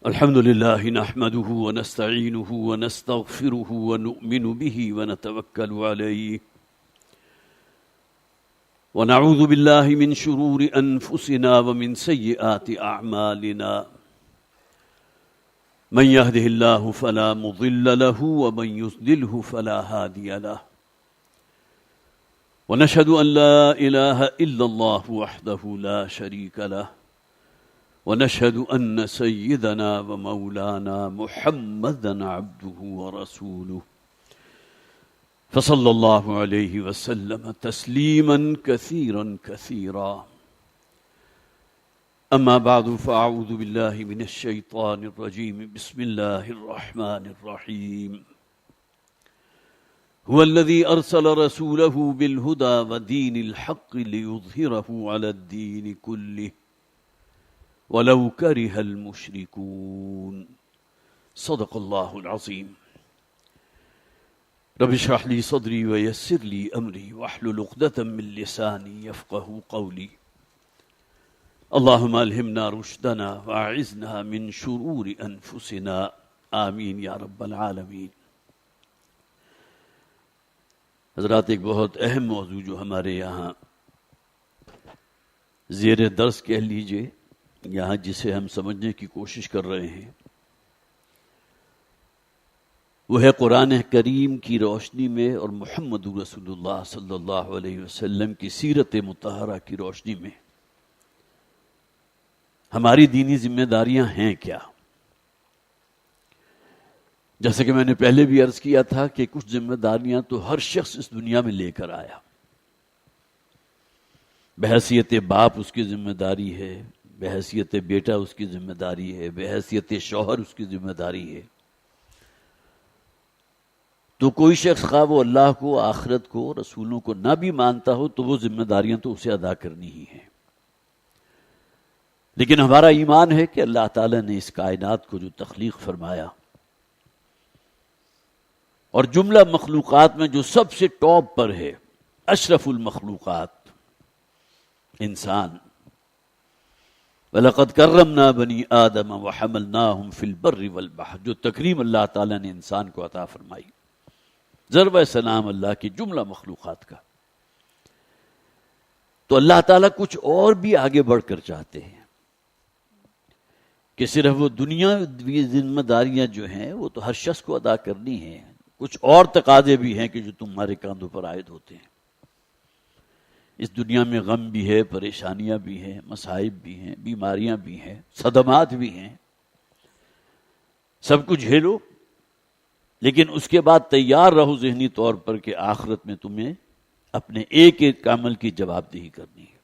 الحمد لله نحمده ونستعينه ونستغفره ونؤمن به ونتوكل عليه ونعوذ بالله من شرور أنفسنا ومن سيئات أعمالنا من يهده الله فلا مضل له ومن يضلله فلا هادي له ونشهد أن لا إله إلا الله وحده لا شريك له ونشهد أن سيدنا ومولانا محمدا عبده ورسوله فصلى الله عليه وسلم تسليما كثيرا كثيرا أما بعد فأعوذ بالله من الشيطان الرجيم بسم الله الرحمن الرحيم هو الذي أرسل رسوله بالهدى ودين الحق ليظهره على الدين كله ولو كره المشركون صدق الله العظيم رب اشرح لي صدري ويسر لي أمري واحلل عقدة من لساني يفقهوا قولي اللهم ألهمنا رشدنا وأعذنا من شرور أنفسنا آمین یا رب العالمین۔ حضرات، ایک بہت اہم موضوع جو ہمارے یہاں زیر درس کہہ لیجئے، یہاں جسے ہم سمجھنے کی کوشش کر رہے ہیں، وہ ہے قرآن کریم کی روشنی میں اور محمد رسول اللہ صلی اللہ علیہ وسلم کی سیرت مطہرہ کی روشنی میں ہماری دینی ذمہ داریاں ہیں کیا۔ جیسے کہ میں نے پہلے بھی عرض کیا تھا کہ کچھ ذمہ داریاں تو ہر شخص اس دنیا میں لے کر آیا۔ بحیثیت باپ اس کی ذمہ داری ہے، بحیثیت بیٹا اس کی ذمہ داری ہے، بحیثیت شوہر اس کی ذمہ داری ہے۔ تو کوئی شخص خواہ وہ اللہ کو، آخرت کو، رسولوں کو نہ بھی مانتا ہو تو وہ ذمہ داریاں تو اسے ادا کرنی ہی ہیں۔ لیکن ہمارا ایمان ہے کہ اللہ تعالیٰ نے اس کائنات کو جو تخلیق فرمایا اور جملہ مخلوقات میں جو سب سے ٹاپ پر ہے، اشرف المخلوقات، انسان، وَلَقَدْ كَرَّمْنَا بَنِي آدَمَ وَحَمَلْنَاهُمْ فِي الْبَرِّ وَالْبَحْرِ، جو تکریم اللہ تعالیٰ نے انسان کو عطا فرمائی، ضرب سلام اللہ کی جملہ مخلوقات کا۔ تو اللہ تعالیٰ کچھ اور بھی آگے بڑھ کر چاہتے ہیں کہ صرف وہ دنیاوی ذمہ داریاں جو ہیں وہ تو ہر شخص کو ادا کرنی ہیں، کچھ اور تقاضے بھی ہیں کہ جو تمہارے کاندھوں پر عائد ہوتے ہیں۔ اس دنیا میں غم بھی ہے، پریشانیاں بھی ہیں، مصائب بھی ہیں، بیماریاں بھی ہیں، صدمات بھی ہیں، سب کچھ جھیلو، لیکن اس کے بعد تیار رہو ذہنی طور پر کہ آخرت میں تمہیں اپنے ایک ایک عمل کی جواب دہی کرنی ہے۔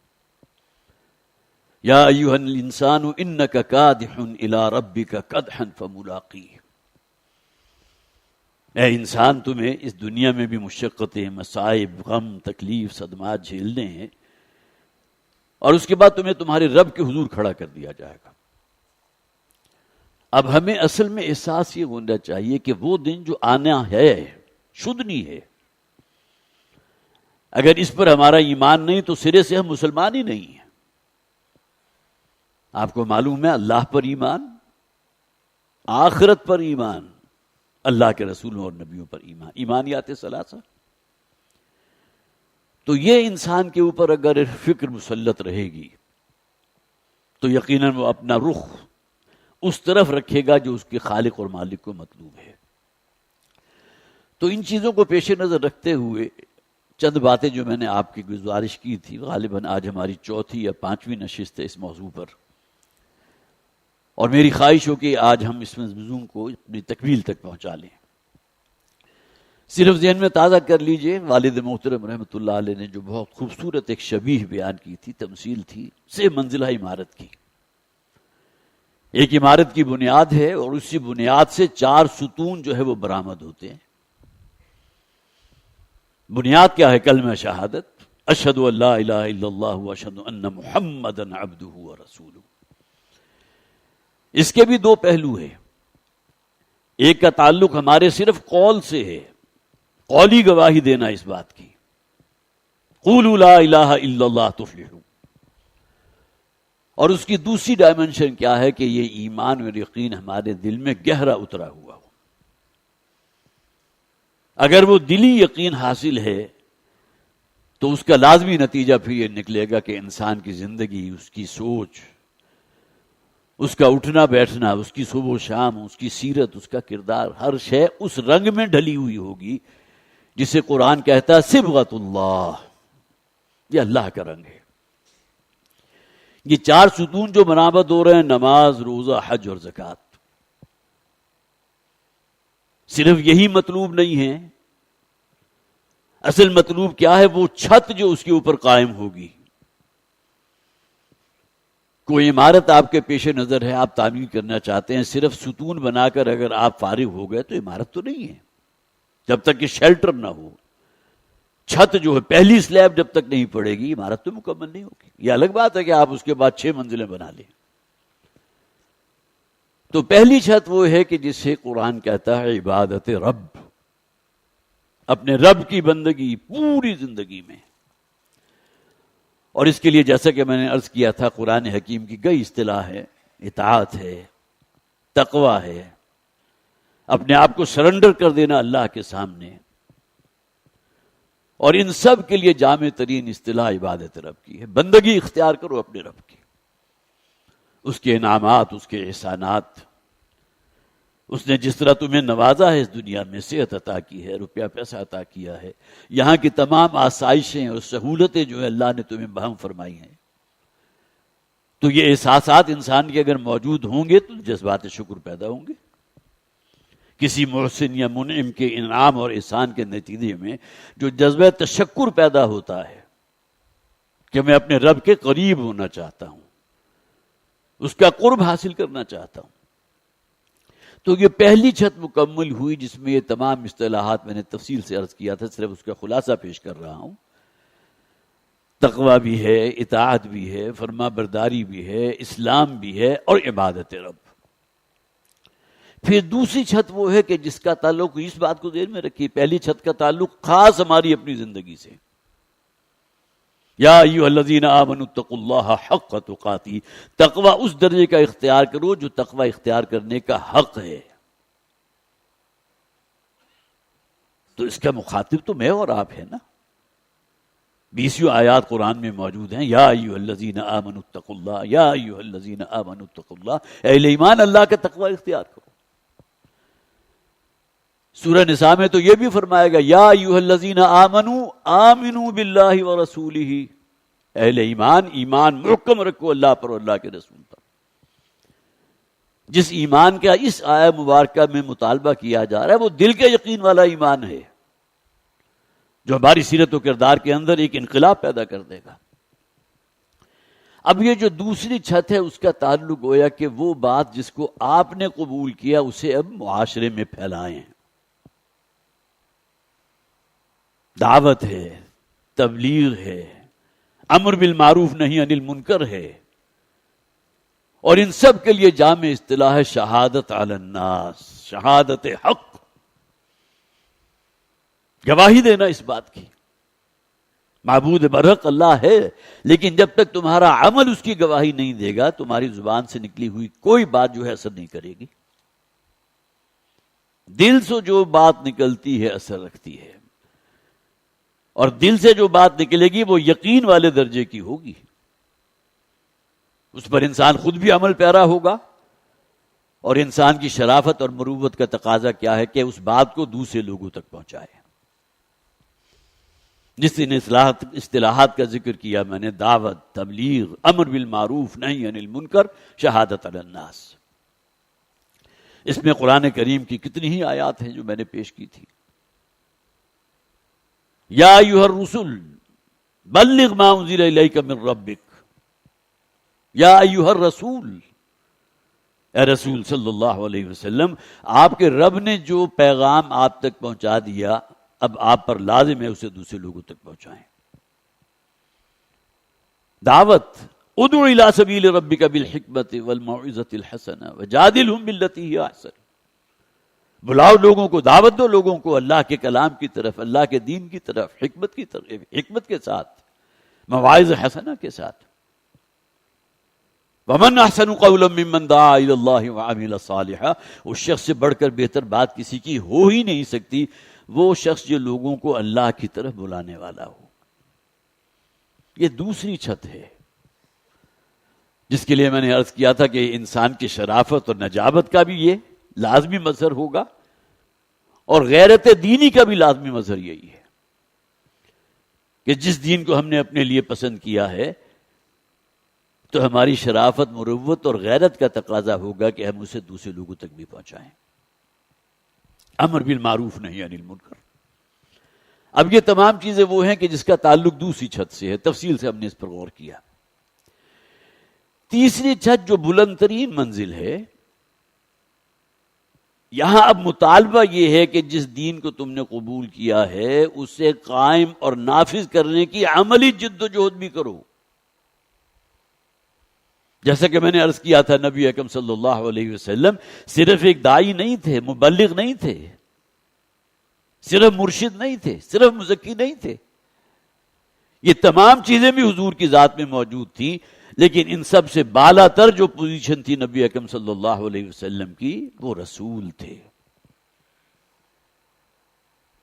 یا ایھا الانسان انک کادح الی ربک کدحا فملاقیہ، اے انسان، تمہیں اس دنیا میں بھی مشقتیں، مصائب، غم، تکلیف، صدمات جھیلنے ہیں، اور اس کے بعد تمہیں تمہارے رب کے حضور کھڑا کر دیا جائے گا۔ اب ہمیں اصل میں احساس یہ ہونا چاہیے کہ وہ دن جو آنا ہے شدنی ہے۔ اگر اس پر ہمارا ایمان نہیں تو سرے سے ہم مسلمان ہی نہیں ہیں۔ آپ کو معلوم ہے، اللہ پر ایمان، آخرت پر ایمان، اللہ کے رسولوں اور نبیوں پر ایمان، ایمانیات ثلاثہ۔ تو یہ انسان کے اوپر اگر فکر مسلط رہے گی تو یقیناً وہ اپنا رخ اس طرف رکھے گا جو اس کے خالق اور مالک کو مطلوب ہے۔ تو ان چیزوں کو پیش نظر رکھتے ہوئے چند باتیں جو میں نے آپ کی گزارش کی تھی، غالباً آج ہماری چوتھی یا پانچویں نشست ہے اس موضوع پر، اور میری خواہش ہو کہ آج ہم اس موضوع کو اپنی تکمیل تک پہنچا لیں۔ صرف ذہن میں تازہ کر لیجئے، والد محترم رحمۃ اللہ علیہ نے جو بہت خوبصورت ایک شبیہ بیان کی تھی، تمثیل تھی، سے منزلہ عمارت کی۔ ایک عمارت کی بنیاد ہے اور اسی بنیاد سے 4 ستون جو ہے وہ برآمد ہوتے ہیں۔ بنیاد کیا ہے؟ کلمہ شہادت، اشہد ان لا الہ الا اللہ واشہد ان محمدا عبدہ ورسولہ۔ اس کے بھی 2 پہلو ہیں۔ ایک کا تعلق ہمارے صرف قول سے ہے، قولی گواہی دینا اس بات کی، قولوا لا الہ الا اللہ تفلحوا، اور اس کی دوسری ڈائمنشن کیا ہے کہ یہ ایمان اور یقین ہمارے دل میں گہرا اترا ہوا ہو. اگر وہ دلی یقین حاصل ہے تو اس کا لازمی نتیجہ پھر یہ نکلے گا کہ انسان کی زندگی، اس کی سوچ، اس کا اٹھنا بیٹھنا، اس کی صبح و شام، اس کی سیرت، اس کا کردار، ہر شے اس رنگ میں ڈھلی ہوئی ہوگی جسے قرآن کہتا ہے صبغۃ اللہ، یہ اللہ کا رنگ ہے. یہ 4 ستون جو برآمد ہو رہے ہیں، نماز، روزہ، حج اور زکوٰۃ، صرف یہی مطلوب نہیں ہے. اصل مطلوب کیا ہے؟ وہ چھت جو اس کے اوپر قائم ہوگی. کوئی عمارت آپ کے پیش نظر ہے، آپ تعمیر کرنا چاہتے ہیں، صرف ستون بنا کر اگر آپ فارغ ہو گئے تو عمارت تو نہیں ہے جب تک کہ شیلٹر نہ ہو. چھت جو ہے، پہلی سلیب جب تک نہیں پڑے گی عمارت تو مکمل نہیں ہوگی. یہ الگ بات ہے کہ آپ اس کے بعد 6 منزلیں بنا لیں. تو پہلی چھت وہ ہے کہ جسے قرآن کہتا ہے عبادت رب، اپنے رب کی بندگی پوری زندگی میں. اور اس کے لیے جیسا کہ میں نے عرض کیا تھا، قرآن حکیم کی کئی اصطلاح ہے. اطاعت ہے، تقوی ہے، اپنے آپ کو سرنڈر کر دینا اللہ کے سامنے. اور ان سب کے لیے جامع ترین اصطلاح عبادت رب کی ہے. بندگی اختیار کرو اپنے رب کی، اس کے انعامات، اس کے احسانات. اس نے جس طرح تمہیں نوازا ہے اس دنیا میں، صحت عطا کی ہے، روپیہ پیسہ عطا کیا ہے، یہاں کی تمام آسائشیں اور سہولتیں جو ہے اللہ نے تمہیں بہم فرمائی ہیں. تو یہ احساسات انسان کے اگر موجود ہوں گے تو جذبات شکر پیدا ہوں گے. کسی محسن یا منعم کے انعام اور احسان کے نتیجے میں جو جذبہ تشکر پیدا ہوتا ہے کہ میں اپنے رب کے قریب ہونا چاہتا ہوں، اس کا قرب حاصل کرنا چاہتا ہوں. تو یہ پہلی چھت مکمل ہوئی جس میں یہ تمام اصطلاحات میں نے تفصیل سے عرض کیا تھا، صرف اس کا خلاصہ پیش کر رہا ہوں. تقوی بھی ہے، اطاعت بھی ہے، فرما برداری بھی ہے، اسلام بھی ہے اور عبادت رب. پھر دوسری چھت وہ ہے کہ جس کا تعلق، اس بات کو ذہن میں رکھیے، پہلی چھت کا تعلق خاص ہماری اپنی زندگی سے. یا ایھا الذین آمنوا اتقوا اللہ حق تقاتہ، تقوی اس درجے کا اختیار کرو جو تقوی اختیار کرنے کا حق ہے. تو اس کا مخاطب تو میں اور آپ ہے نا. 20 آیات قرآن میں موجود ہیں. یا ایھا الذین آمنوا اتقوا اللہ، یا ایھا الذین آمنوا اتقوا اللہ، اہل ایمان اللہ کا تقوی اختیار کرو. سورہ نساء میں تو یہ بھی فرمایا گا یا ایھا الذین آمنوا آمنوا باللہ ورسولہ، اہل ایمان ایمان محکم رکھو اللہ پر اور اللہ کے رسول پر. جس ایمان کا اس آیہ مبارکہ میں مطالبہ کیا جا رہا ہے وہ دل کے یقین والا ایمان ہے جو ہماری سیرت و کردار کے اندر ایک انقلاب پیدا کر دے گا. اب یہ جو دوسری چھت ہے اس کا تعلق گویا کہ وہ بات جس کو آپ نے قبول کیا اسے اب معاشرے میں پھیلائیں. دعوت ہے، تبلیغ ہے، امر بالمعروف نہی عن المنکر ہے، اور ان سب کے لیے جامع اصطلاح ہے شہادت علی الناس، شہادت حق. گواہی دینا اس بات کی معبود برحق اللہ ہے، لیکن جب تک تمہارا عمل اس کی گواہی نہیں دے گا تمہاری زبان سے نکلی ہوئی کوئی بات جو ہے اثر نہیں کرے گی. دل سے جو بات نکلتی ہے اثر رکھتی ہے، اور دل سے جو بات نکلے گی وہ یقین والے درجے کی ہوگی. اس پر انسان خود بھی عمل پیرا ہوگا، اور انسان کی شرافت اور مروت کا تقاضا کیا ہے کہ اس بات کو دوسرے لوگوں تک پہنچائے. جس نے اصطلاحات کا ذکر کیا میں نے، دعوت، تبلیغ، امر بالمعروف نہی عن المنکر، شہادت علی الناس. اس میں قرآن کریم کی کتنی ہی آیات ہیں جو میں نے پیش کی تھی. یا ایھا الرسل بلغ ما انزل الیک من ربک، یا ایھا الرسول، اے رسول صلی اللہ علیہ وسلم، آپ کے رب نے جو پیغام آپ تک پہنچا دیا اب آپ پر لازم ہے اسے دوسرے لوگوں تک پہنچائیں. دعوت، ادع الی سبیل ربک بالحکمۃ والموعظۃ الحسنہ وجادلھم باللتی ہی احسن. بلاؤ لوگوں کو، دعوت دو لوگوں کو اللہ کے کلام کی طرف، اللہ کے دین کی طرف، حکمت کی طرف، حکمت کے ساتھ، مواعظ حسنہ کے ساتھ. ومن احسن قولا ممن دعا الی اللہ وعمل صالحا، اس شخص سے بڑھ کر بہتر بات کسی کی ہو ہی نہیں سکتی، وہ شخص جو لوگوں کو اللہ کی طرف بلانے والا ہو۔ یہ دوسری چھت ہے جس کے لیے میں نے عرض کیا تھا کہ انسان کی شرافت اور نجابت کا بھی یہ لازمی مظہر ہوگا، اور غیرت دینی کا بھی لازمی مظہر یہی ہے کہ جس دین کو ہم نے اپنے لیے پسند کیا ہے تو ہماری شرافت، مروت اور غیرت کا تقاضا ہوگا کہ ہم اسے دوسرے لوگوں تک بھی پہنچائیں۔ امر بالمعروف نہی عن المنکر۔ اب یہ تمام چیزیں وہ ہیں کہ جس کا تعلق دوسری چھت سے ہے، تفصیل سے ہم نے اس پر غور کیا۔ تیسری چھت جو بلند ترین منزل ہے، یہاں اب مطالبہ یہ ہے کہ جس دین کو تم نے قبول کیا ہے اسے قائم اور نافذ کرنے کی عملی جد و جہد بھی کرو۔ جیسا کہ میں نے عرض کیا تھا، نبی اکرم صلی اللہ علیہ وسلم صرف ایک داعی نہیں تھے، مبلغ نہیں تھے، صرف مرشد نہیں تھے، صرف مزکی نہیں تھے، یہ تمام چیزیں بھی حضور کی ذات میں موجود تھیں، لیکن ان سب سے بالا تر جو پوزیشن تھی نبی اکرم صلی اللہ علیہ وسلم کی، وہ رسول تھے،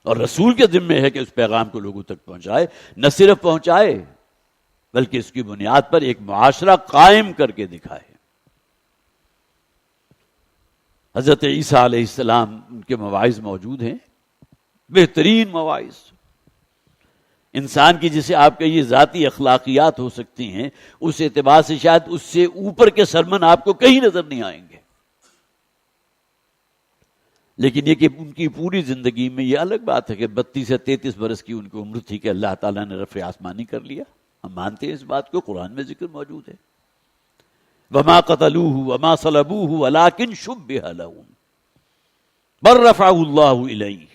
اور رسول کے ذمہ ہے کہ اس پیغام کو لوگوں تک پہنچائے، نہ صرف پہنچائے بلکہ اس کی بنیاد پر ایک معاشرہ قائم کر کے دکھائے۔ حضرت عیسیٰ علیہ السلام، ان کے مواعظ موجود ہیں، بہترین مواعظ، انسان کی جسے آپ کہیے ذاتی اخلاقیات ہو سکتی ہیں، اس اعتبار سے شاید اس سے اوپر کے سرمن آپ کو کہیں نظر نہیں آئیں گے، لیکن یہ کہ ان کی پوری زندگی میں یہ الگ بات ہے کہ 32 سے 33 برس کی ان کی عمر تھی کہ اللہ تعالیٰ نے رفع آسمانی کر لیا، ہم مانتے ہیں اس بات کو، قرآن میں ذکر موجود ہے۔ وما قتلوه وما صلبوه ولكن شبه لهم بل رفعه الله الیہ،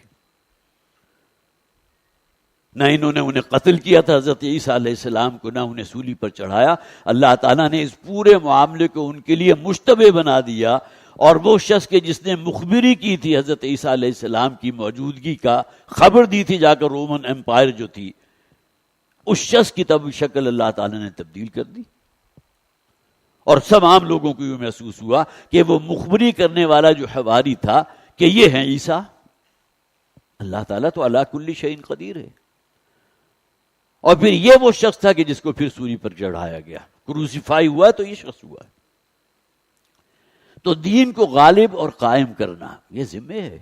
نہ انہوں نے انہیں قتل کیا تھا حضرت عیسیٰ علیہ السلام کو، نہ انہیں سولی پر چڑھایا، اللہ تعالیٰ نے اس پورے معاملے کو ان کے لیے مشتبہ بنا دیا، اور وہ شخص کے جس نے مخبری کی تھی حضرت عیسیٰ علیہ السلام کی موجودگی کا، خبر دی تھی جا کر رومن امپائر جو تھی، اس شخص کی تب شکل اللہ تعالیٰ نے تبدیل کر دی، اور سب عام لوگوں کو یہ محسوس ہوا کہ وہ مخبری کرنے والا جو حواری تھا کہ یہ ہیں عیسیٰ، اللہ تعالیٰ تو علی کل شیء قدیر ہے، اور پھر یہ وہ شخص تھا کہ جس کو پھر سولی پر چڑھایا گیا، کروسیفائی ہوا تو یہ شخص ہوا۔ تو دین کو غالب اور قائم کرنا یہ ذمہ ہے۔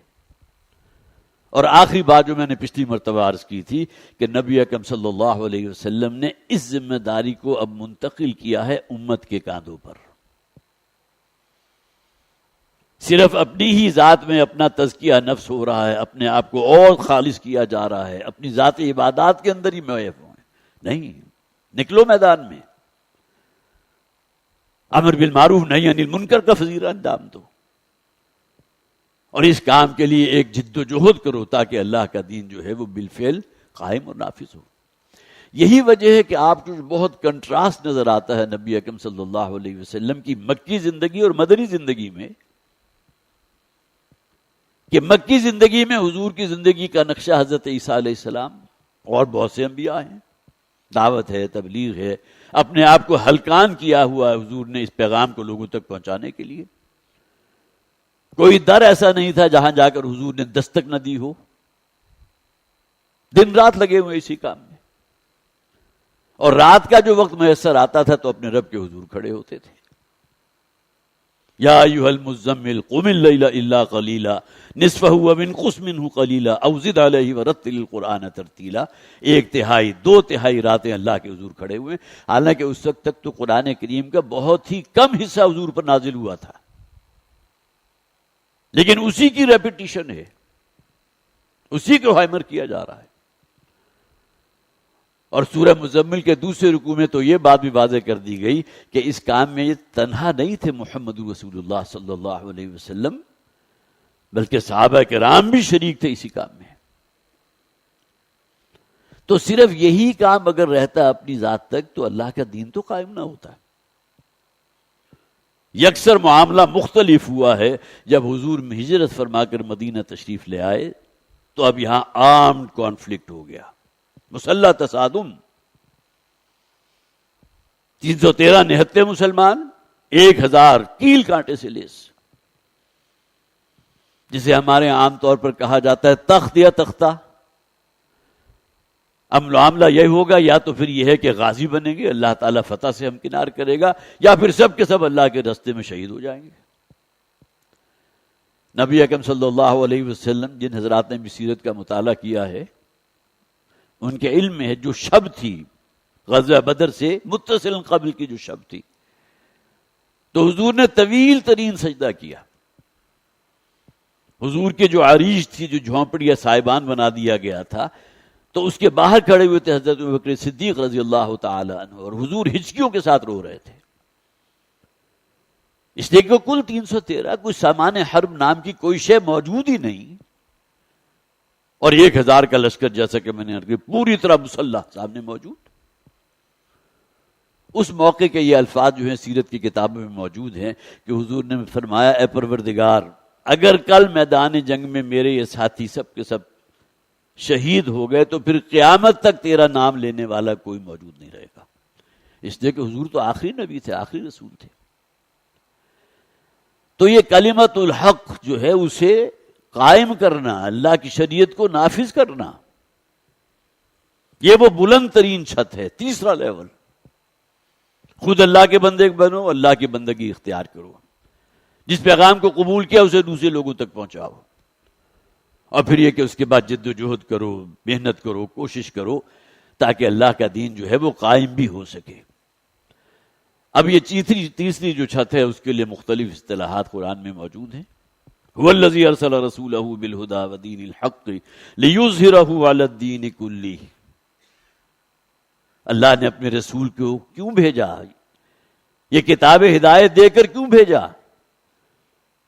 اور آخری بات جو میں نے پچھلی مرتبہ عرض کی تھی کہ نبی اکرم صلی اللہ علیہ وسلم نے اس ذمہ داری کو اب منتقل کیا ہے امت کے کاندھوں پر۔ صرف اپنی ہی ذات میں اپنا تزکیہ نفس ہو رہا ہے، اپنے آپ کو اور خالص کیا جا رہا ہے، اپنی ذاتی عبادات کے اندر ہی معیف ہوئے، نہیں، نکلو میدان میں، امر بالمعروف نہی عن المنکر کا فضیلہ انجام دو، اور اس کام کے لیے ایک جد و جہد کرو تاکہ اللہ کا دین جو ہے وہ بالفعل قائم اور نافذ ہو۔ یہی وجہ ہے کہ آپ کو بہت کنٹراسٹ نظر آتا ہے نبی اکرم صلی اللہ علیہ وسلم کی مکی زندگی اور مدنی زندگی میں، کہ مکی زندگی میں حضور کی زندگی کا نقشہ حضرت عیسیٰ علیہ السلام اور بہت سے انبیاء ہیں، دعوت ہے، تبلیغ ہے، اپنے آپ کو ہلکان کیا ہوا ہے حضور نے اس پیغام کو لوگوں تک پہنچانے کے لیے۔ کوئی در ایسا نہیں تھا جہاں جا کر حضور نے دستک نہ دی ہو، دن رات لگے ہوئے اسی کام میں، اور رات کا جو وقت میسر آتا تھا تو اپنے رب کے حضور کھڑے ہوتے تھے۔ یا ایھا المزمل قم اللیل الا قلیلا نصفہ وانقص منہ قلیلا او زد علیہ ورتل القرآن ترتیلا، 1/3 2/3 راتیں اللہ کے حضور کھڑے ہوئے، حالانکہ اس وقت تک تو قرآن کریم کا بہت ہی کم حصہ حضور پر نازل ہوا تھا، لیکن اسی کی ریپیٹیشن ہے، اسی کو ہائمر کیا جا رہا ہے۔ اور سورہ مزمل کے دوسرے رکوع میں تو یہ بات بھی واضح کر دی گئی کہ اس کام میں یہ تنہا نہیں تھے محمد رسول اللہ صلی اللہ علیہ وسلم، بلکہ صحابہ کرام بھی شریک تھے اسی کام میں۔ تو صرف یہی کام اگر رہتا اپنی ذات تک تو اللہ کا دین تو قائم نہ ہوتا۔ یکسر معاملہ مختلف ہوا ہے جب حضور ہجرت فرما کر مدینہ تشریف لے آئے تو اب یہاں عام کانفلکٹ ہو گیا، مسلح تصادم، 313 نہتے مسلمان 1000 کیل کانٹے سے لیس، جسے ہمارے عام طور پر کہا جاتا ہے تخت یا تختہ۔ اب معاملہ یہ ہوگا، یا تو پھر یہ ہے کہ غازی بنیں گے، اللہ تعالیٰ فتح سے ہمکنار کرے گا، یا پھر سب کے سب اللہ کے راستے میں شہید ہو جائیں گے۔ نبی اکرم صلی اللہ علیہ وسلم، جن حضرات نے بھی سیرت کا مطالعہ کیا ہے، ان کے علم میں ہے جو شب تھی غزوہ بدر سے متصل قبل کی جو شب تھی، تو حضور نے طویل ترین سجدہ کیا۔ حضور کے جو عریش تھی، جو جھونپڑی یا سائبان بنا دیا گیا تھا، تو اس کے باہر کھڑے ہوئے تھے حضرت ابوبکر صدیق رضی اللہ تعالی عنہ، اور حضور ہچکیوں کے ساتھ رو رہے تھے، اس لیے کہ کل 313 کوئی سامان حرب نام کی کوئی شے موجود ہی نہیں، اور 1000 کا لشکر، جیسا کہ میں نے عرض کیا، پوری طرح مسلح سامنے موجود۔ اس موقع کے یہ الفاظ جو ہیں سیرت کی کتابوں میں موجود ہیں کہ حضور نے فرمایا، اے پروردگار، اگر کل میدان جنگ میں میرے یہ ساتھی سب کے سب شہید ہو گئے تو پھر قیامت تک تیرا نام لینے والا کوئی موجود نہیں رہے گا، اس لیے کہ حضور تو آخری نبی تھے، آخری رسول تھے۔ تو یہ کلمت الحق جو ہے اسے قائم کرنا، اللہ کی شریعت کو نافذ کرنا، یہ وہ بلند ترین چھت ہے، تیسرا لیول۔ خود اللہ کے بندے بنو، اللہ کی بندگی اختیار کرو، جس پیغام کو قبول کیا اسے دوسرے لوگوں تک پہنچاؤ، اور پھر یہ کہ اس کے بعد جد و جہد کرو، محنت کرو، کوشش کرو، تاکہ اللہ کا دین جو ہے وہ قائم بھی ہو سکے۔ اب یہ تیسری جو چھت ہے، اس کے لیے مختلف اصطلاحات قرآن میں موجود ہیں۔ هو الذی ارسل رسولہ بالہدی ودین الحق لیظہرہ علی الدین کلہ۔ اللہ نے اپنے رسول کو کیوں بھیجا؟ یہ کتاب ہدایت دے کر کیوں بھیجا؟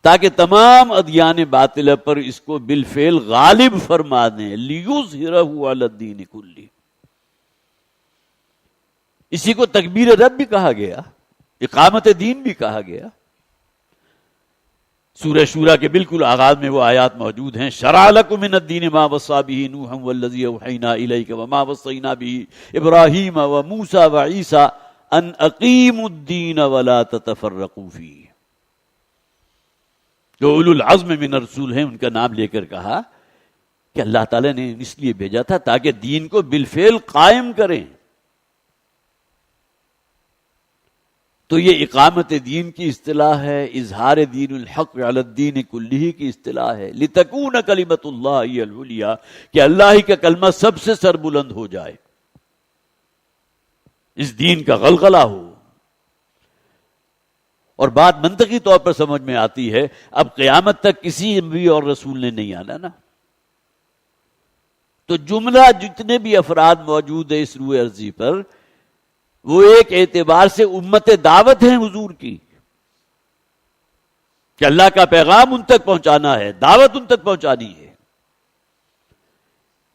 تاکہ تمام ادیان باطلہ پر اس کو بالفعل غالب فرما دیں، لیظہرہ علی الدین کلہ۔ اسی کو تکبیر رب بھی کہا گیا، اقامت دین بھی کہا گیا۔ سورہ شورى کے بالکل آغاز میں وہ آیات موجود ہیں، شرع لکم من الدین ما وصی به نوحا والذی اوحینا الیک وما وصینا به ابراہیم وموسیٰ وعیسیٰ ان اقیموا الدین ولا تتفرقوا فیہ۔ جو اولو العزم من الرسول ہیں، ان کا نام لے کر کہا کہ اللہ تعالیٰ نے اس لیے بھیجا تھا تاکہ دین کو بالفعل قائم کریں۔ تو یہ اقامت دین کی اصطلاح ہے، اظہار دین الحق علی الدین کلہ کی اصطلاح ہے، لتکون کلمۃ اللہ ہی العلیٰ، کہ اللہ ہی کا کلمہ سب سے سربلند ہو جائے، اس دین کا غلغلہ ہو۔ اور بات منطقی طور پر سمجھ میں آتی ہے، اب قیامت تک کسی نبی اور رسول نے نہیں آنا نا، تو جملہ جتنے بھی افراد موجود ہیں اس روئے ارضی پر، وہ ایک اعتبار سے امت دعوت ہیں حضور کی، کہ اللہ کا پیغام ان تک پہنچانا ہے، دعوت ان تک پہنچانی ہے۔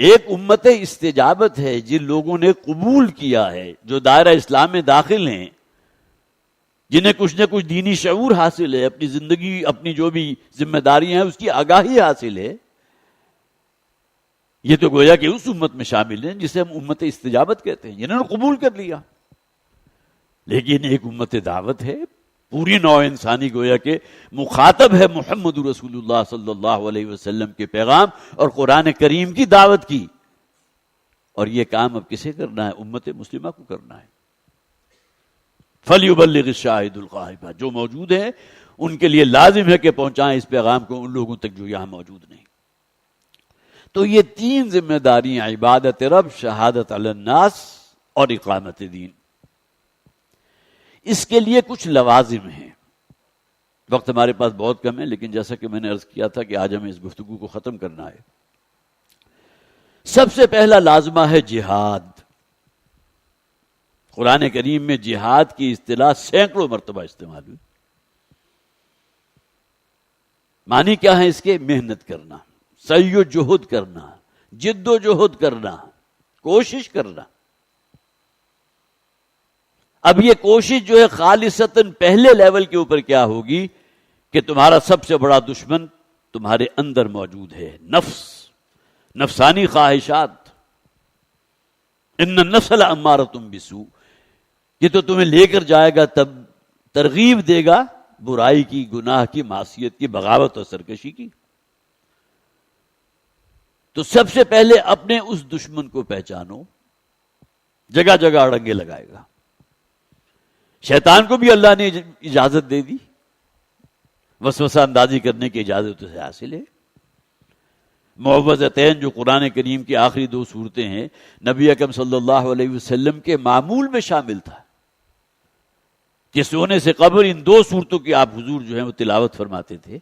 ایک امت استجابت ہے، جن لوگوں نے قبول کیا ہے، جو دائرہ اسلام میں داخل ہیں، جنہیں کچھ نہ کچھ دینی شعور حاصل ہے، اپنی زندگی، اپنی جو بھی ذمہ داریاں ہیں اس کی آگاہی حاصل ہے، یہ تو گویا کہ اس امت میں شامل ہیں جسے ہم امت استجابت کہتے ہیں، جنہوں نے قبول کر لیا۔ لیکن ایک امت دعوت ہے، پوری نوع انسانی گویا کہ مخاطب ہے محمد رسول اللہ صلی اللہ علیہ وسلم کے پیغام اور قرآن کریم کی دعوت کی، اور یہ کام اب کسے کرنا ہے؟ امت مسلمہ کو کرنا ہے۔ فَلْيُبَلِّغِ الشَّاهِدُ الْغَائِبَ، جو موجود ہیں ان کے لیے لازم ہے کہ پہنچائیں اس پیغام کو ان لوگوں تک جو یہاں موجود نہیں۔ تو یہ تین ذمہ داریاں، عبادت رب، شہادت علی الناس اور اقامت دین، اس کے لیے کچھ لوازم ہیں۔ وقت ہمارے پاس بہت کم ہے، لیکن جیسا کہ میں نے عرض کیا تھا کہ آج ہمیں اس گفتگو کو ختم کرنا ہے۔ سب سے پہلا لازمہ ہے جہاد۔ قرآن کریم میں جہاد کی اصطلاح سینکڑوں مرتبہ استعمال ہوئی۔ معنی کیا ہے اس کے؟ محنت کرنا، سعی و جہد کرنا، جد و جہد کرنا، کوشش کرنا۔ اب یہ کوشش جو ہے خالصتاً پہلے لیول کے اوپر کیا ہوگی کہ تمہارا سب سے بڑا دشمن تمہارے اندر موجود ہے، نفس، نفسانی خواہشات۔ ان النفس لامارۃ بالسوء، یہ تو تمہیں لے کر جائے گا ترغیب دے گا برائی کی، گناہ کی، معصیت کی، بغاوت اور سرکشی کی. تو سب سے پہلے اپنے اس دشمن کو پہچانو. جگہ جگہ اڑنگے لگائے گا. شیطان کو بھی اللہ نے اجازت دے دی، وسوسہ اندازی کرنے کی اجازت اسے حاصل ہے. معوذتین جو قرآن کریم کی آخری 2 سورتیں ہیں، نبی اکرم صلی اللہ علیہ وسلم کے معمول میں شامل تھا کہ سونے سے قبل ان 2 سورتوں کی آپ حضور جو ہیں وہ تلاوت فرماتے تھے.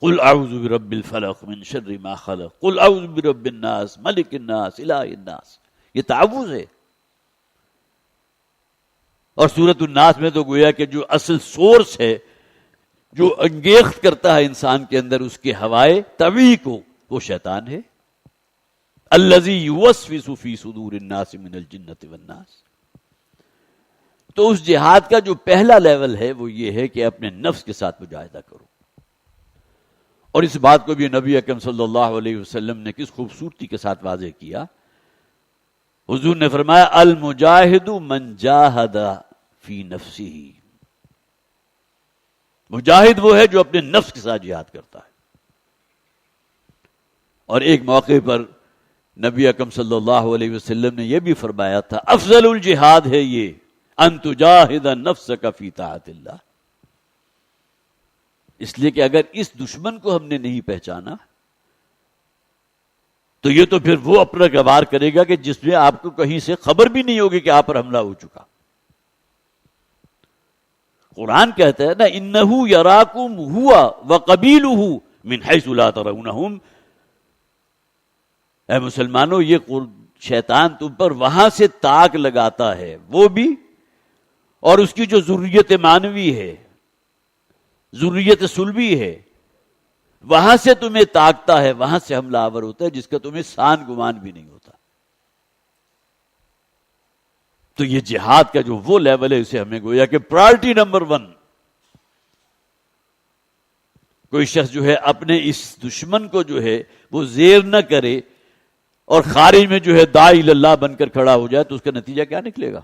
قل اعوذ برب الفلق من شر ما خلق، قل اعوذ برب الناس ملک الناس الہ الناس. یہ تعوذ ہے. اور سورۃ الناس میں تو گویا کہ جو اصل سورس ہے، جو انگیخت کرتا ہے انسان کے اندر اس کے ہوائے طبیعی کو، وہ شیطان ہے. الذی یوسوس فی صدور الناس من الجنۃ والناس. تو اس جہاد کا جو پہلا لیول ہے وہ یہ ہے کہ اپنے نفس کے ساتھ مجاہدہ کرو. اور اس بات کو بھی نبی اکرم صلی اللہ علیہ وسلم نے کس خوبصورتی کے ساتھ واضح کیا. حضور نے فرمایا المجاہد من جاہد فی نفسہ. مجاہد وہ ہے جو اپنے نفس کے ساتھ جہاد کرتا ہے. اور ایک موقع پر نبی اکرم صلی اللہ علیہ وسلم نے یہ بھی فرمایا تھا افضل الجہاد ہے یہ ان تجاہد نفسک فی طاعت اللہ. اس لیے کہ اگر اس دشمن کو ہم نے نہیں پہچانا تو یہ تو پھر وہ اپنا گوار کرے گا کہ جس میں آپ کو کہیں سے خبر بھی نہیں ہوگی کہ آپ پر حملہ ہو چکا. قرآن کہتا ہے نا انہو یراکم ہوا وقبیلہ من حیث لا ترونہم. اے مسلمانوں، یہ شیطان تم پر وہاں سے تاک لگاتا ہے، وہ بھی، اور اس کی جو ذریت مانوی ہے، ذریت سلبی ہے، وہاں سے تمہیں تاکتا ہے، وہاں سے حملہ آور ہوتا ہے جس کا تمہیں سان گمان بھی نہیں ہوتا. تو یہ جہاد کا جو وہ لیول ہے اسے ہمیں گویا کہ پرائرٹی نمبر 1. کوئی شخص جو ہے اپنے اس دشمن کو جو ہے وہ زیر نہ کرے اور خارج میں جو ہے داعی اللہ بن کر کھڑا ہو جائے تو اس کا نتیجہ کیا نکلے گا؟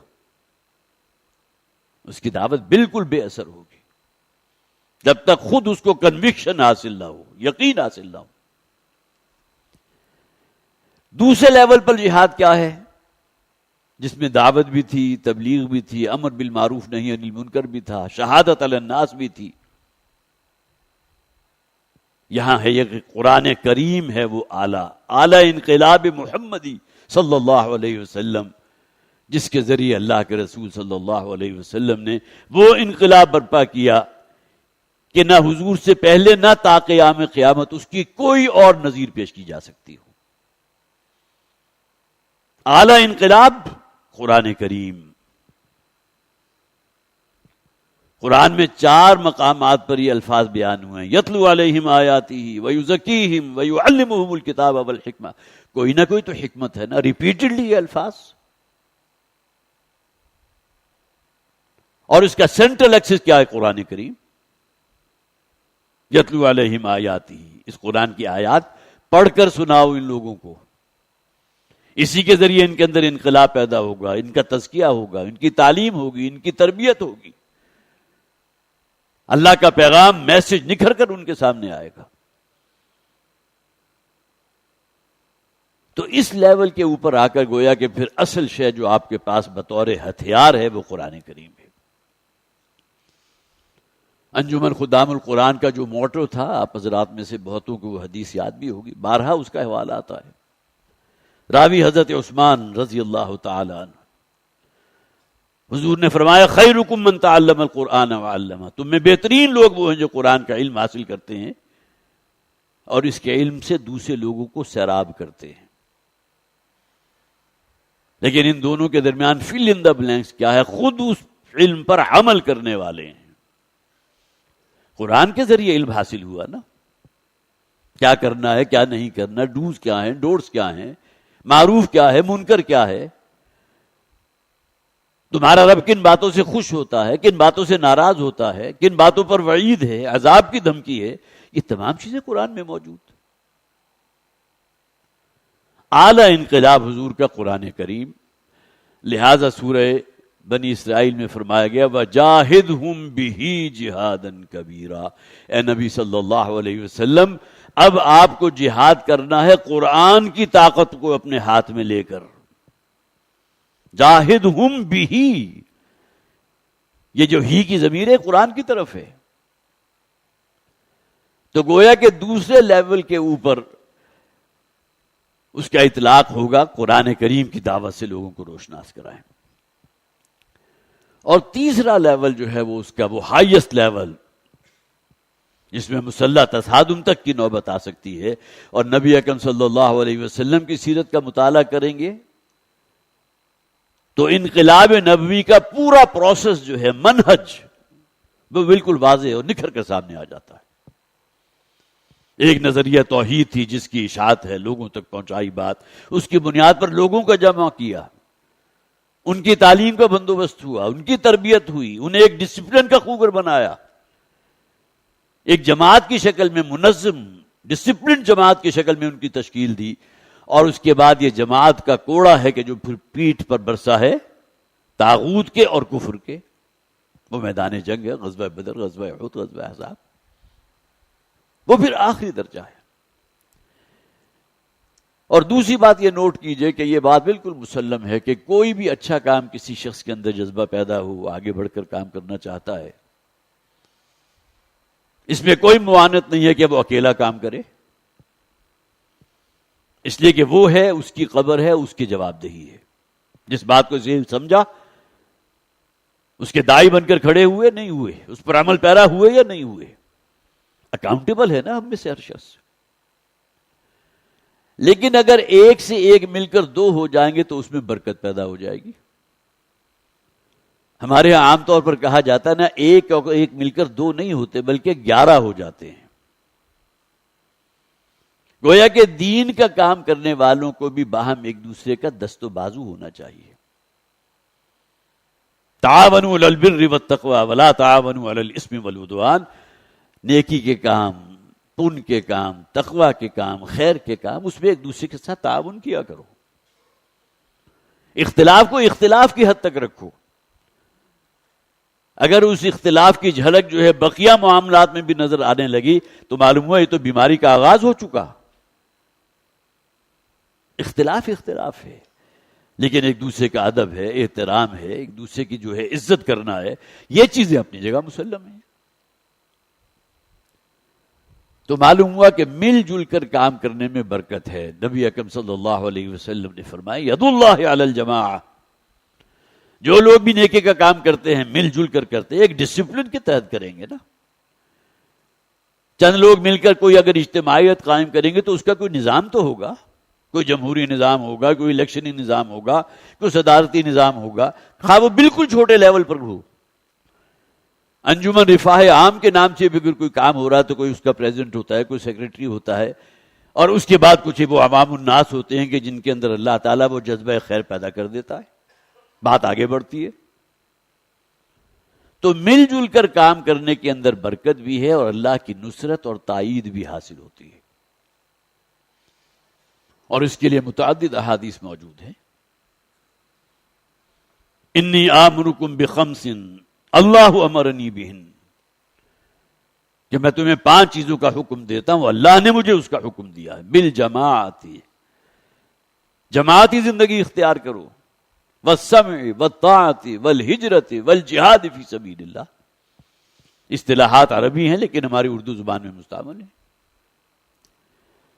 اس کی دعوت بالکل بے اثر ہوگی جب تک خود اس کو کنوکشن حاصل نہ ہو، یقین حاصل نہ ہو. دوسرے لیول پر جہاد کیا ہے جس میں دعوت بھی تھی، تبلیغ بھی تھی، امر بالمعروف نہی عن المنکر بھی تھا، شہادت علی الناس بھی تھی. یہاں ہے یہ کہ قرآن کریم ہے وہ اعلی انقلاب محمدی صلی اللہ علیہ وسلم، جس کے ذریعے اللہ کے رسول صلی اللہ علیہ وسلم نے وہ انقلاب برپا کیا کہ نہ حضور سے پہلے نہ تا قیام قیامت اس کی کوئی اور نظیر پیش کی جا سکتی ہو. اعلی انقلاب قرآن کریم. قرآن میں 4 مقامات پر یہ الفاظ بیان ہوئے ہیں یتلو علیہم آیاتہ ویزکیہم ویعلمہم الکتاب والحکمہ. کوئی نہ کوئی تو حکمت ہے نا، ریپیٹڈلی یہ الفاظ. اور اس کا سینٹرل ایکسس کیا ہے؟ قرآن کریم. یتلو علیہم آیاتہ، اس قرآن کی آیات پڑھ کر سناؤ ان لوگوں کو. اسی کے ذریعے ان کے اندر انقلاب پیدا ہوگا، ان کا تزکیہ ہوگا، ان کی تعلیم ہوگی، ان کی تربیت ہوگی. اللہ کا پیغام، میسج نکھر کر ان کے سامنے آئے گا. تو اس لیول کے اوپر آ کر گویا کہ پھر اصل شے جو آپ کے پاس بطور ہتھیار ہے وہ قرآن کریم ہے. انجمن خدام القرآن کا جو موٹو تھا، آپ حضرات میں سے بہتوں کو وہ حدیث یاد بھی ہوگی، بارہا اس کا حوالہ آتا ہے. راوی حضرت عثمان رضی اللہ تعالی عنہ. حضور نے فرمایا خیرکم من تعلم القرآن وعلمہ. تم میں بہترین لوگ وہ ہیں جو قرآن کا علم حاصل کرتے ہیں اور اس کے علم سے دوسرے لوگوں کو سیراب کرتے ہیں. لیکن ان دونوں کے درمیان فل ان دا بلینکس کیا ہے؟ خود اس علم پر عمل کرنے والے ہیں. قرآن کے ذریعے علم حاصل ہوا نا، کیا کرنا ہے کیا نہیں کرنا، ڈوز کیا ہیں، ڈونٹس کیا ہیں، معروف کیا ہے، منکر کیا ہے، تمہارا رب کن باتوں سے خوش ہوتا ہے، کن باتوں سے ناراض ہوتا ہے، کن باتوں پر وعید ہے، عذاب کی دھمکی ہے. یہ تمام چیزیں قرآن میں موجود. اعلی انقلاب حضور کا قرآن کریم. لہذا سورہ بنی اسرائیل میں فرمایا گیا وَجَاهِدْهُمْ بِهِ جِهَادًا كَبِيرًا، اے نبی صلی اللہ علیہ وسلم اب آپ کو جہاد کرنا ہے قرآن کی طاقت کو اپنے ہاتھ میں لے کر. جاہدہم بہی، یہ جو ہی کی ضمیر ہے قرآن کی طرف ہے. تو گویا کہ دوسرے لیول کے اوپر اس کا اطلاق ہوگا قرآن کریم کی دعوت سے لوگوں کو روشناس کرائیں. اور تیسرا لیول جو ہے وہ اس کا وہ ہائیسٹ لیول جس میں مسلح تصادم تک کی نوبت آ سکتی ہے. اور نبی اکرم صلی اللہ علیہ وسلم کی سیرت کا مطالعہ کریں گے تو انقلاب نبوی کا پورا پروسیس جو ہے منہج وہ بالکل واضح اور نکھر کر سامنے آ جاتا ہے. ایک نظریہ توحید تھی جس کی اشاعت ہے، لوگوں تک پہنچائی بات، اس کی بنیاد پر لوگوں کا جمع کیا، ان کی تعلیم کا بندوبست ہوا، ان کی تربیت ہوئی، انہیں ایک ڈسپلن کا خوگر بنایا، ایک جماعت کی شکل میں منظم ڈسپلن جماعت کی شکل میں ان کی تشکیل دی. اور اس کے بعد یہ جماعت کا کوڑا ہے کہ جو پھر پیٹھ پر برسا ہے طاغوت کے اور کفر کے، وہ میدان جنگ ہے، غزوہ بدر، غزوہ احد، غزوہ احزاب، وہ پھر آخری درجہ ہے. اور دوسری بات یہ نوٹ کیجئے کہ یہ بات بالکل مسلم ہے کہ کوئی بھی اچھا کام کسی شخص کے اندر جذبہ پیدا ہو، آگے بڑھ کر کام کرنا چاہتا ہے، اس میں کوئی معاونت نہیں ہے کہ وہ اکیلا کام کرے، اس لیے کہ وہ ہے، اس کی قبر ہے، اس کی جواب دہی ہے. جس بات کو ذہن سمجھا اس کے دائی بن کر کھڑے ہوئے نہیں ہوئے، اس پر عمل پیرا ہوئے یا نہیں ہوئے، اکاؤنٹیبل ہے نا ہم میں سے ہر شخص. لیکن اگر ایک سے ایک مل کر دو ہو جائیں گے تو اس میں برکت پیدا ہو جائے گی. ہمارے ہاں عام طور پر کہا جاتا ہے نا ایک اور ایک مل کر دو نہیں ہوتے بلکہ 11 ہو جاتے ہیں. گویا کہ دین کا کام کرنے والوں کو بھی باہم ایک دوسرے کا دست و بازو ہونا چاہیے. تعاونوا علی البر والتقوی ولا تعاونوا علی الاثم والعدوان، نیکی کے کام، پن کے کام، تقوی کے کام، خیر کے کام، اس میں ایک دوسرے کے ساتھ تعاون کیا کرو. اختلاف کو اختلاف کی حد تک رکھو. اگر اس اختلاف کی جھلک جو ہے بقیہ معاملات میں بھی نظر آنے لگی تو معلوم ہوا یہ تو بیماری کا آغاز ہو چکا. اختلاف اختلاف ہے لیکن ایک دوسرے کا ادب ہے، احترام ہے، ایک دوسرے کی جو ہے عزت کرنا ہے، یہ چیزیں اپنی جگہ مسلم ہیں. تو معلوم ہوا کہ مل جل کر کام کرنے میں برکت ہے. نبی اکرم صلی اللہ علیہ وسلم نے فرمایا ید اللہ علی الجماعہ، جو لوگ بھی نیکی کا کام کرتے ہیں مل جل کر کرتے ہیں، ایک ڈسپلن کے تحت کریں گے نا. چند لوگ مل کر کوئی اگر اجتماعیت قائم کریں گے تو اس کا کوئی نظام تو ہوگا، کوئی جمہوری نظام ہوگا، کوئی الیکشنی نظام ہوگا، کوئی صدارتی نظام ہوگا، خواہ وہ بالکل چھوٹے لیول پر ہو. انجمن رفاہ عام کے نام سے بھی اگر کوئی کام ہو رہا ہے تو کوئی اس کا پریزیڈنٹ ہوتا ہے، کوئی سیکریٹری ہوتا ہے، اور اس کے بعد کچھ وہ عوام الناس ہوتے ہیں کہ جن کے اندر اللہ تعالیٰ وہ جذبہ خیر پیدا کر دیتا ہے، بات آگے بڑھتی ہے. تو مل جل کر کام کرنے کے اندر برکت بھی ہے اور اللہ کی نصرت اور تائید بھی حاصل ہوتی ہے. اور اس کے لیے متعدد احادیث موجود ہیں. انی آمرکم بخمس اللہ امرنی بہن، کہ میں تمہیں 5 چیزوں کا حکم دیتا ہوں، اللہ نے مجھے اس کا حکم دیا ہے. بالجماعت، جماعتی زندگی اختیار کرو، والسمع والطاعت والہجرت والجہاد فی سبیل اللہ. اصطلاحات عربی ہیں لیکن ہماری اردو زبان میں مستعمل ہیں.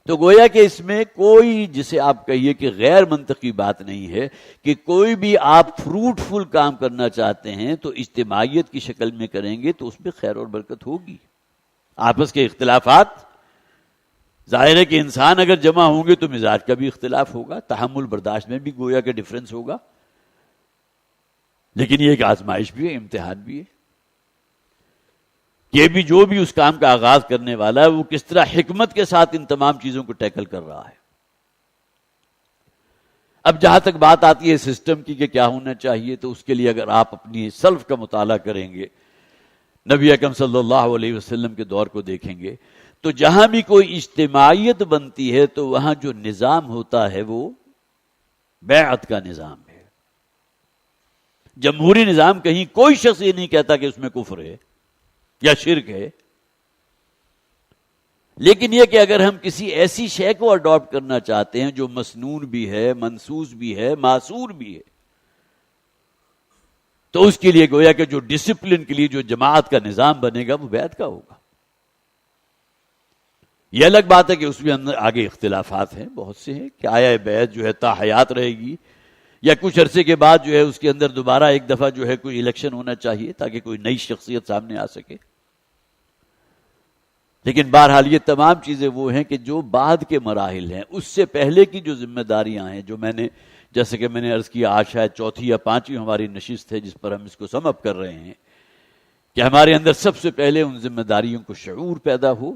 تو گویا کہ اس میں کوئی جسے آپ کہیے کہ غیر منطقی بات نہیں ہے کہ کوئی بھی آپ فروٹفل کام کرنا چاہتے ہیں تو اجتماعیت کی شکل میں کریں گے تو اس میں خیر اور برکت ہوگی. آپس کے اختلافات، ظاہر ہے کہ انسان اگر جمع ہوں گے تو مزاج کا بھی اختلاف ہوگا، تحمل برداشت میں بھی گویا کہ ڈفرنس ہوگا، لیکن یہ ایک آزمائش بھی ہے، امتحان بھی ہے. یہ بھی جو بھی اس کام کا آغاز کرنے والا ہے وہ کس طرح حکمت کے ساتھ ان تمام چیزوں کو ٹیکل کر رہا ہے. اب جہاں تک بات آتی ہے سسٹم کی کہ کیا ہونا چاہیے، تو اس کے لیے اگر آپ اپنی سلف کا مطالعہ کریں گے، نبی اکرم صلی اللہ علیہ وسلم کے دور کو دیکھیں گے، تو جہاں بھی کوئی اجتماعیت بنتی ہے تو وہاں جو نظام ہوتا ہے وہ بیعت کا نظام ہے. جمہوری نظام کہیں کوئی شخص یہ نہیں کہتا کہ اس میں کفر ہے یا شرک ہے، لیکن یہ کہ اگر ہم کسی ایسی شے کو اڈاپٹ کرنا چاہتے ہیں جو مسنون بھی ہے، منسوس بھی ہے، معصور بھی ہے، تو اس کے لیے گویا کہ جو ڈسپلن کے لیے جو جماعت کا نظام بنے گا وہ بیعت کا ہوگا۔ یہ الگ بات ہے کہ اس میں اندر آگے اختلافات ہیں، بہت سے ہیں کہ آیا بیعت جو ہے تا حیات رہے گی یا کچھ عرصے کے بعد جو ہے اس کے اندر دوبارہ ایک دفعہ جو ہے کوئی الیکشن ہونا چاہیے تاکہ کوئی نئی شخصیت سامنے آ سکے۔ لیکن بہرحال یہ تمام چیزیں وہ ہیں کہ جو بعد کے مراحل ہیں، اس سے پہلے کی جو ذمہ داریاں ہیں، جو جیسے کہ میں نے عرض کیا، آج شاید چوتھی یا پانچویں ہماری نشست ہے جس پر ہم اس کو سم اپ کر رہے ہیں، کہ ہمارے اندر سب سے پہلے ان ذمہ داریوں کو شعور پیدا ہو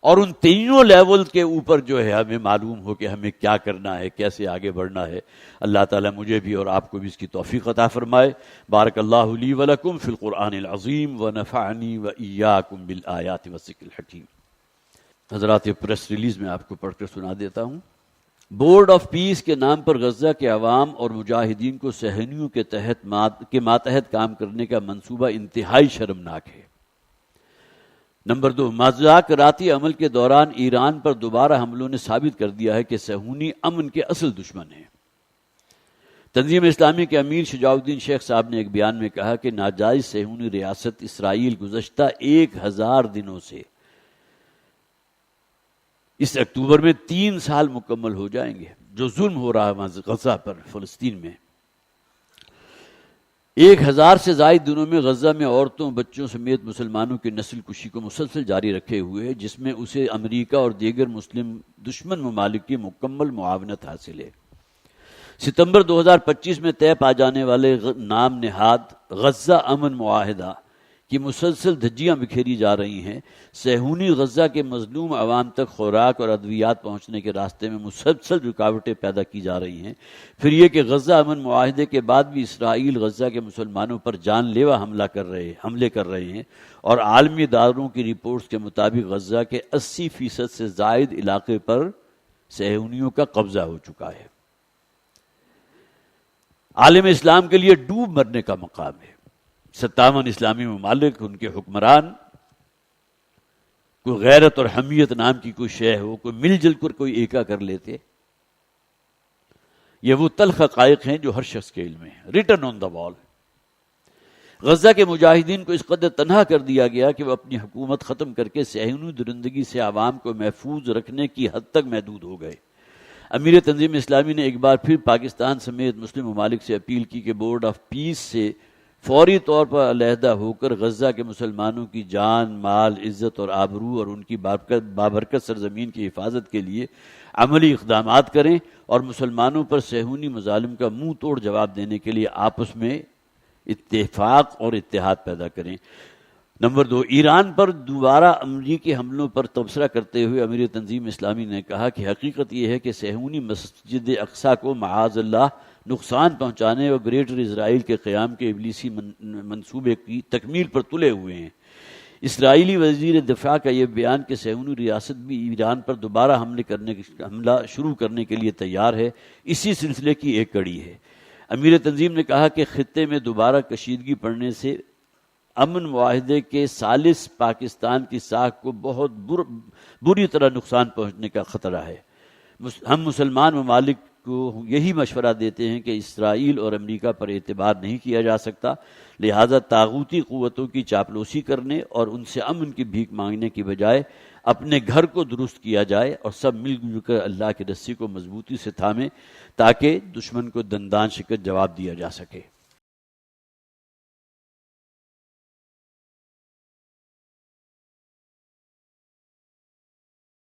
اور ان تینوں لیول کے اوپر جو ہے ہمیں معلوم ہو کہ ہمیں کیا کرنا ہے، کیسے آگے بڑھنا ہے۔ اللہ تعالیٰ مجھے بھی اور آپ کو بھی اس کی توفیق عطا فرمائے۔ بارک اللہ لی ولکم فی القرآن العظیم ونفعنی وإیاکم بالآیات والذکر الحکیم۔ حضرات، پریس ریلیز میں آپ کو پڑھ کر سنا دیتا ہوں۔ بورڈ آف پیس کے نام پر غزہ کے عوام اور مجاہدین کو صہیونیوں کے ماتحت کام کرنے کا منصوبہ انتہائی شرمناک ہے۔ نمبر 2، مذاکراتی عمل کے دوران ایران پر دوبارہ حملوں نے ثابت کر دیا ہے کہ صہیونی امن کے اصل دشمن ہیں۔ تنظیم اسلامی کے امیر شجاع الدین شیخ صاحب نے ایک بیان میں کہا کہ ناجائز صہیونی ریاست اسرائیل گزشتہ 1000 دنوں سے اس اکتوبر میں 3 سال مکمل ہو جائیں گے جو ظلم ہو رہا ہے غزہ پر، فلسطین میں۔ 1000 سے زائد دنوں میں غزہ میں عورتوں بچوں سمیت مسلمانوں کی نسل کشی کو مسلسل جاری رکھے ہوئے ہے، جس میں اسے امریکہ اور دیگر مسلم دشمن ممالک کی مکمل معاونت حاصل ہے۔ ستمبر 2025 میں طے پا جانے والے نام نہاد غزہ امن معاہدہ کی مسلسل دھجیاں بکھیری جا رہی ہیں۔ صہیونی غزہ کے مظلوم عوام تک خوراک اور ادویات پہنچنے کے راستے میں مسلسل رکاوٹیں پیدا کی جا رہی ہیں۔ پھر یہ کہ غزہ امن معاہدے کے بعد بھی اسرائیل غزہ کے مسلمانوں پر جان لیوا حملے کر رہے ہیں، اور عالمی اداروں کی رپورٹس کے مطابق غزہ کے 80% سے زائد علاقے پر صہیونیوں کا قبضہ ہو چکا ہے۔ عالم اسلام کے لیے ڈوب مرنے کا مقام ہے۔ 57 اسلامی ممالک، ان کے حکمران، کوئی غیرت اور حمیت نام کی کوئی شے ہو، کوئی مل جل کر کوئی ایکا کر لیتے، یہ وہ تلخ حقائق ہیں جو ہر شخص کے علم میں ہیں، ریٹن آن دا وال۔ غزہ کے مجاہدین کو اس قدر تنہا کر دیا گیا کہ وہ اپنی حکومت ختم کر کے صہیونی درندگی سے عوام کو محفوظ رکھنے کی حد تک محدود ہو گئے۔ امیر تنظیم اسلامی نے ایک بار پھر پاکستان سمیت مسلم ممالک سے اپیل کی کہ بورڈ آف پیس سے فوری طور پر علیحدہ ہو کر غزہ کے مسلمانوں کی جان، مال، عزت اور آبرو اور ان کی بابرکت سرزمین کی حفاظت کے لیے عملی اقدامات کریں اور مسلمانوں پر صہیونی مظالم کا منہ توڑ جواب دینے کے لیے آپس میں اتفاق اور اتحاد پیدا کریں۔ نمبر 2، ایران پر دوبارہ امریکی حملوں پر تبصرہ کرتے ہوئے امیر تنظیم اسلامی نے کہا کہ حقیقت یہ ہے کہ صہیونی مسجد اقصیٰ کو معاذ اللہ نقصان پہنچانے اور گریٹر اسرائیل کے قیام کے ابلیسی منصوبے کی تکمیل پر تلے ہوئے ہیں۔ اسرائیلی وزیر دفاع کا یہ بیان کہ صہیونی ریاست بھی ایران پر دوبارہ حملہ شروع کرنے کے لیے تیار ہے، اسی سلسلے کی ایک کڑی ہے۔ امیر تنظیم نے کہا کہ خطے میں دوبارہ کشیدگی پڑنے سے امن معاہدے کے ثالث پاکستان کی ساکھ کو بہت بری طرح نقصان پہنچنے کا خطرہ ہے۔ ہم مسلمان ممالک کو یہی مشورہ دیتے ہیں کہ اسرائیل اور امریکہ پر اعتبار نہیں کیا جا سکتا، لہذا طاغوتی قوتوں کی چاپلوسی کرنے اور ان سے امن کی بھیک مانگنے کی بجائے اپنے گھر کو درست کیا جائے اور سب مل جل کر اللہ کی رسی کو مضبوطی سے تھامیں تاکہ دشمن کو دندان شکست جواب دیا جا سکے۔